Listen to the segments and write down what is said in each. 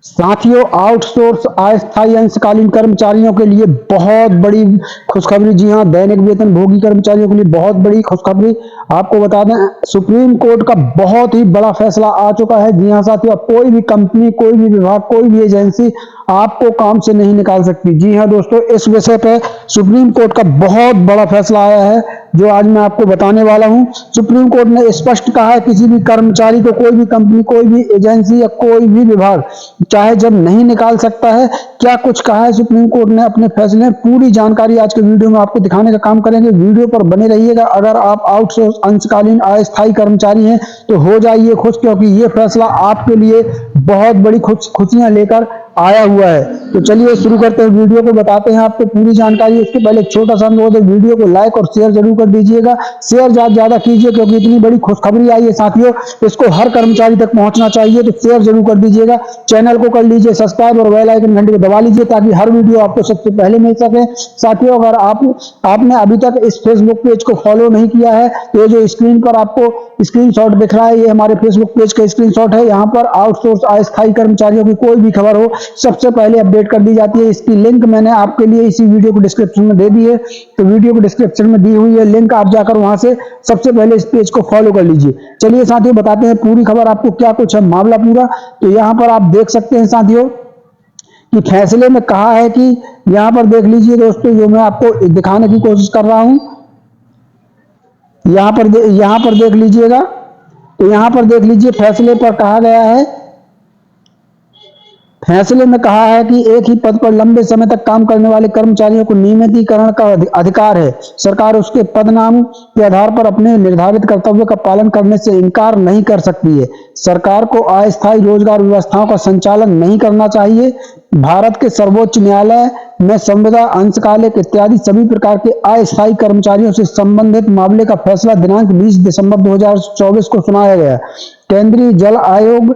साथियों, आउटसोर्स अस्थायी अंशकालीन कर्मचारियों के लिए बहुत बड़ी खुशखबरी। जी हां, दैनिक वेतन भोगी कर्मचारियों के लिए बहुत बड़ी खुशखबरी। आपको बता दें, सुप्रीम कोर्ट का बहुत ही बड़ा फैसला आ चुका है। जी हां साथियों, कोई भी कंपनी, कोई भी विभाग, कोई भी एजेंसी आपको काम से नहीं निकाल सकती। जी हां दोस्तों, इस विषय पे सुप्रीम कोर्ट का बहुत बड़ा फैसला आया है, जो आज मैं आपको बताने वाला हूं। सुप्रीम कोर्ट ने स्पष्ट कहा है, किसी भी कर्मचारी को कोई भी कंपनी, कोई भी एजेंसी या कोई भी विभाग चाहे जब नहीं निकाल सकता है। क्या कुछ कहा है सुप्रीम कोर्ट ने अपने फैसले में, पूरी जानकारी आज के वीडियो में आपको दिखाने का काम करेंगे। वीडियो पर बने रहिएगा। अगर आप आउटसोर्स अंशकालीन अस्थायी कर्मचारी हैं तो हो जाइए खुश, क्योंकि ये फैसला आपके लिए बहुत बड़ी खुशियां लेकर आया हुआ है। तो चलिए शुरू करते हैं, वीडियो को बताते हैं आपको पूरी जानकारी। इसके पहले एक छोटा सा अनुरोध है, वीडियो को लाइक और शेयर जरूर कर दीजिएगा। शेयर ज्यादा कीजिए, क्योंकि इतनी बड़ी खुशखबरी आई है साथियों, इसको हर कर्मचारी तक पहुंचना चाहिए। तो शेयर जरूर कर दीजिएगा, चैनल को कर लीजिए सब्सक्राइब और बेल आइकन घंटे को दबा लीजिए, ताकि हर वीडियो आपको सबसे पहले मिल सके। साथियों, अगर आपने अभी तक इस फेसबुक पेज को फॉलो नहीं किया है, तो ये जो स्क्रीन पर आपको स्क्रीनशॉट दिख रहा है, ये हमारे फेसबुक पेज का स्क्रीनशॉट है। यहाँ पर आउटसोर्स अस्थायी कर्मचारियों की कोई भी खबर हो, सबसे पहले अपडेट कर दी जाती है। इसकी लिंक मैंने आपके लिए इसी वीडियो को डिस्क्रिप्शन में दे दी है, तो वीडियो को डिस्क्रिप्शन में दी हुई है लिंक, आप जाकर वहां से सबसे पहले इस पेज को फॉलो कर लीजिए। चलिए साथियों, बताते हैं पूरी खबर आपको क्या कुछ है, मामला पूरा। तो यहाँ पर आप देख सकते हैं साथियों कि फैसले में कहा है कि, यहाँ पर देख लीजिए दोस्तों, जो मैं आपको दिखाने की कोशिश कर रहा हूं, यहाँ पर देख लीजिएगा। तो यहाँ पर देख लीजिए, फैसले पर कहा गया है, फैसले में कहा है कि एक ही पद पर लंबे समय तक काम करने वाले कर्मचारियों को नियमितीकरण का अधिकार है। सरकार उसके पदनाम के आधार पर अपने निर्धारित कर्तव्य का पालन करने से इनकार नहीं कर सकती है। सरकार को अस्थायी रोजगार व्यवस्थाओं का संचालन नहीं करना चाहिए। भारत के सर्वोच्च न्यायालय में संविदा, अंशकालिक इत्यादि सभी प्रकार के अस्थायी कर्मचारियों से संबंधित मामले का फैसला दिनांक 20 दिसंबर 2024 को सुनाया गया। केंद्रीय जल आयोग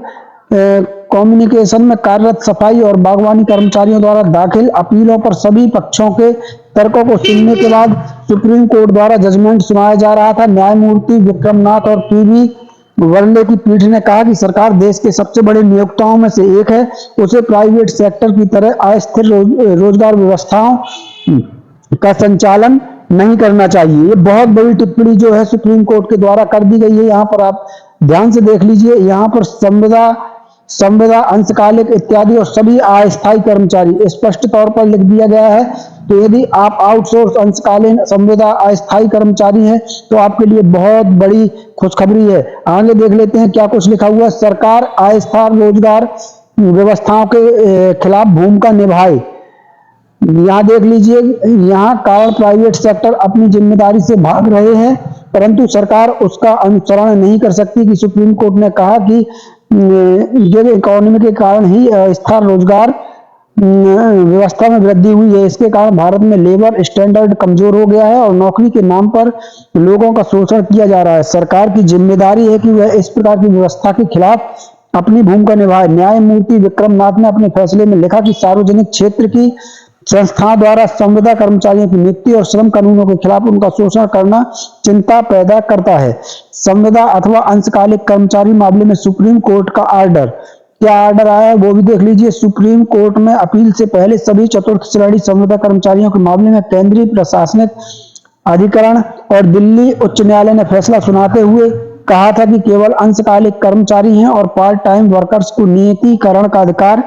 कम्युनिकेशन में कार्यरत सफाई और बागवानी कर्मचारियों द्वारा दाखिल अपीलों पर सभी पक्षों के तर्कों को सुनने के बाद सुप्रीम कोर्ट द्वारा जजमेंट सुनाया जा रहा था। न्यायमूर्ति विक्रमनाथ और पीवी वर्ले की पीठ ने कहा कि सरकार देश के सबसे बड़े नियोक्ताओं में से एक है, उसे प्राइवेट सेक्टर की तरह अस्थिर रोजगार व्यवस्थाओं का संचालन नहीं करना चाहिए। ये बहुत बड़ी टिप्पणी जो है सुप्रीम कोर्ट के द्वारा कर दी गई है। यहाँ पर आप ध्यान से देख लीजिए, यहाँ पर संविदा, अंशकालिक इत्यादि और सभी अस्थायी कर्मचारी स्पष्ट तौर पर लिख दिया गया है। तो यदि आप आउटसोर्स अंशकालीन, संविदा, अस्थायी कर्मचारी हैं, तो आपके लिए बहुत बड़ी खुशखबरी है। आगे देख लेते हैं क्या कुछ लिखा हुआ है। सरकार अस्थायी रोजगार व्यवस्थाओं के खिलाफ भूमिका निभाए। यहाँ देख लीजिए, यहाँ कारण प्राइवेट सेक्टर अपनी जिम्मेदारी से भाग रहे हैं, परंतु सरकार उसका अनुसरण नहीं कर सकती। कि सुप्रीम कोर्ट ने कहा कि गिग इकोनॉमी के कारण ही अस्थायी रोजगार व्यवस्था में वृद्धि हुई है। इसके कारण भारत में लेबर स्टैंडर्ड कमजोर हो गया है और नौकरी के नाम पर लोगों का शोषण किया जा रहा है। सरकार की जिम्मेदारी है कि वह इस प्रकार की व्यवस्था के खिलाफ अपनी भूमिका निभाए। न्यायमूर्ति विक्रमनाथ ने अपने फैसले में लिखा कि सार्वजनिक क्षेत्र की संस्थाओं द्वारा संविदा कर्मचारियों की नियुक्ति और श्रम कानूनों के खिलाफ उनका शोषण करना चिंता पैदा करता है। संविदा अथवा अंशकालिक कर्मचारी मामले में सुप्रीम कोर्ट का ऑर्डर, क्या ऑर्डर आया है वो भी देख लीजिए। सुप्रीम कोर्ट में अपील से पहले सभी चतुर्थ श्रेणी संविदा कर्मचारियों के मामले में केंद्रीय प्रशासनिक अधिकरण और दिल्ली उच्च न्यायालय ने फैसला सुनाते हुए कहा था कि केवल अंशकालिक कर्मचारी हैं और पार्ट टाइम वर्कर्स को नियमितीकरण का अधिकार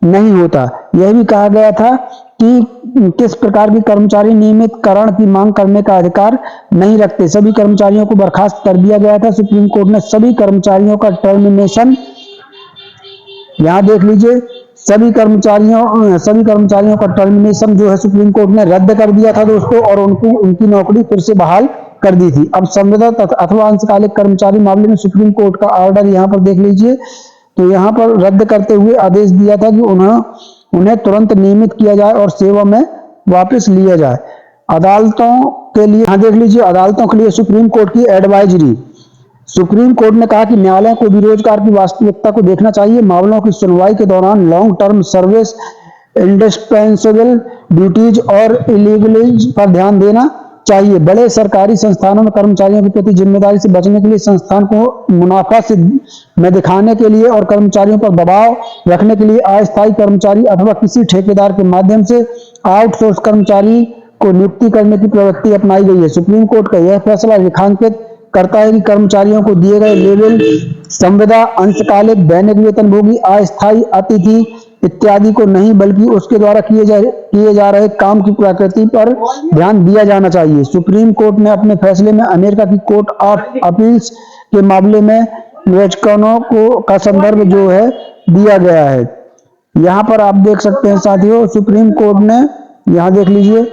नहीं होता। यह भी कहा गया था कि किस प्रकार के कर्मचारी नियमितकरण की मांग करने का अधिकार नहीं रखते। सभी कर्मचारियों को बर्खास्त कर दिया गया था। सुप्रीम कोर्ट ने सभी कर्मचारियों का टर्मिनेशन, यहाँ देख लीजिए, सभी कर्मचारियों का टर्मिनेशन जो है सुप्रीम कोर्ट ने रद्द कर दिया था दोस्तों, और उनकी नौकरी फिर से बहाल कर दी थी। अब संविदा अथवा अंशकालिक कर्मचारी मामले में सुप्रीम कोर्ट का ऑर्डर यहाँ पर देख लीजिए। तो यहाँ पर रद्द करते हुए आदेश दिया था कि उन्हें तुरंत नियमित किया जाए और सेवा में वापस लिया जाए। अदालतों के लिए, यहाँ देख लीजिए, अदालतों के लिए सुप्रीम कोर्ट की एडवाइजरी। सुप्रीम कोर्ट ने कहा कि न्यायालय को बेरोजगार की वास्तविकता को देखना चाहिए। मामलों की सुनवाई के दौरान long term service, indispensable duties और इलीगलीज पर ध्यान देना चाहिए। बड़े सरकारी संस्थानों में कर्मचारियों के प्रति जिम्मेदारी से बचने के लिए संस्थान को मुनाफा से में दिखाने के लिए और कर्मचारियों पर दबाव रखने के लिए अस्थायी कर्मचारी अथवा किसी ठेकेदार के माध्यम से आउटसोर्स कर्मचारी को नियुक्ति करने की प्रवृत्ति अपनाई गई है। सुप्रीम कोर्ट का यह फैसला रेखांकित करता है कि कर्मचारियों को दिए गए लेवल, संविदा, अंशकालिक, दैनिक वेतनभोगी, अस्थायी, अतिथि इत्यादि को नहीं, बल्कि उसके द्वारा किए जा रहे काम की प्रकृति पर ध्यान दिया जाना चाहिए। सुप्रीम कोर्ट ने अपने फैसले में अमेरिका की कोर्ट ऑफ अपील्स के मामले में विवेचकों को का संदर्भ जो है दिया गया है। यहाँ पर आप देख सकते हैं साथियों, सुप्रीम कोर्ट ने, यहाँ देख लीजिए,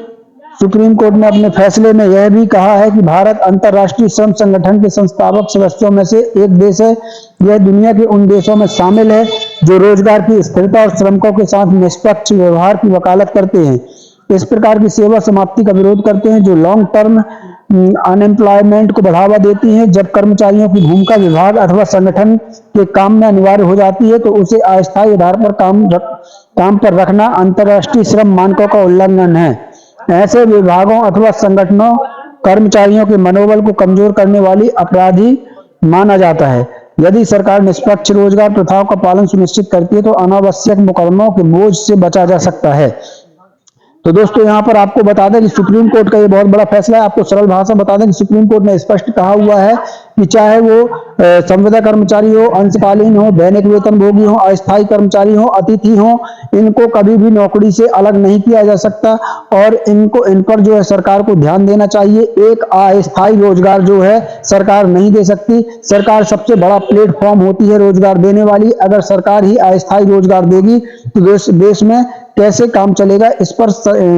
सुप्रीम कोर्ट ने अपने फैसले में यह भी कहा है कि भारत अंतर्राष्ट्रीय श्रम संगठन के संस्थापक सदस्यों में से एक देश है। यह दुनिया के उन देशों में शामिल है जो रोजगार की स्थिरता और श्रमिकों के साथ निष्पक्ष व्यवहार की वकालत करते हैं। इस प्रकार की सेवा समाप्ति का विरोध करते हैं जो लॉन्ग टर्म अनएम्प्लॉयमेंट को बढ़ावा देती है। जब कर्मचारियों की भूमिका विभाग अथवा संगठन के काम में अनिवार्य हो जाती है तो उसे अस्थायी आधार पर काम पर रखना अंतर्राष्ट्रीय श्रम मानकों का उल्लंघन है। ऐसे विभागों अथवा संगठनों कर्मचारियों के मनोबल को कमजोर करने वाली अपराधी माना जाता है। यदि सरकार निष्पक्ष रोजगार प्रथाओं का पालन सुनिश्चित करती है तो अनावश्यक मुकदमों के बोझ से बचा जा सकता है। तो दोस्तों यहाँ पर आपको बता दें कि सुप्रीम कोर्ट का ये बहुत बड़ा फैसला है। आपको सरल भाषा बता दें कि सुप्रीम कोर्ट ने स्पष्ट कहा हुआ है कि चाहे वो संविदा कर्मचारी हो, अंशकालीन हो, दैनिक वेतनभोगी हो, अस्थायी कर्मचारी हो, अतिथि हो, इनको कभी भी नौकरी से अलग नहीं किया जा सकता और इन पर जो है सरकार को ध्यान देना चाहिए। एक अस्थायी रोजगार जो है सरकार नहीं दे सकती। सरकार सबसे बड़ा प्लेटफॉर्म होती है रोजगार देने वाली। अगर सरकार ही अस्थायी रोजगार देगी तो देश में कैसे काम चलेगा, इस पर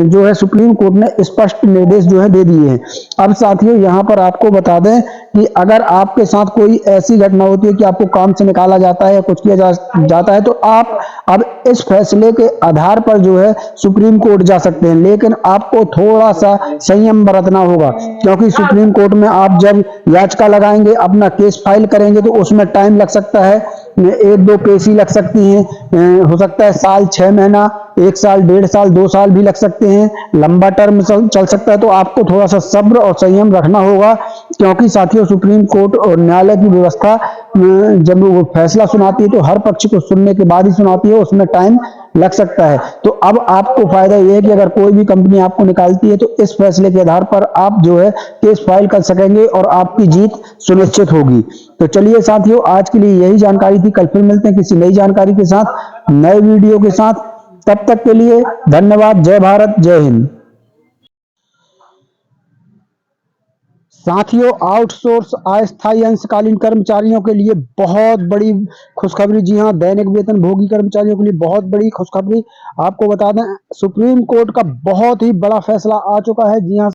जो है सुप्रीम कोर्ट ने स्पष्ट निर्देश जो है दे दिए हैं। अब साथियों यहाँ पर आपको बता दें कि अगर आपके साथ कोई ऐसी घटना होती है कि आपको काम से निकाला जाता है या कुछ किया जाता है तो आप अब इस फैसले के आधार पर जो है सुप्रीम कोर्ट जा सकते हैं, लेकिन आपको थोड़ा सा संयम बरतना होगा क्योंकि सुप्रीम कोर्ट में आप जब याचिका लगाएंगे, अपना केस फाइल करेंगे तो उसमें टाइम लग सकता है, 1-2 पेशी लग सकती हैं, हो सकता है साल, 6 महीना, 1 साल, 1.5 साल, 2 साल भी लग सकते हैं, लंबा टर्म चल सकता है। तो आपको थोड़ा सा सब्र और संयम रखना होगा क्योंकि साथियों सुप्रीम कोर्ट और न्यायालय की व्यवस्था जब वो फैसला सुनाती है तो हर पक्ष को सुनने के बाद ही सुनाती है, उसमें टाइम लग सकता है। तो अब आपको फायदा यह है कि अगर कोई भी कंपनी आपको निकालती है तो इस फैसले के आधार पर आप जो है केस फाइल कर सकेंगे और आपकी जीत सुनिश्चित होगी। तो चलिए साथियों, आज के लिए यही जानकारी थी। कल फिर मिलते हैं किसी नई जानकारी के साथ, नए वीडियो के साथ। तब तक के लिए धन्यवाद। जय भारत, जय हिंद। साथियों, आउटसोर्स अस्थायी अंशकालीन कर्मचारियों के लिए बहुत बड़ी खुशखबरी। जी हां, दैनिक वेतन भोगी कर्मचारियों के लिए बहुत बड़ी खुशखबरी। आपको बता दें सुप्रीम कोर्ट का बहुत ही बड़ा फैसला आ चुका है। जी हां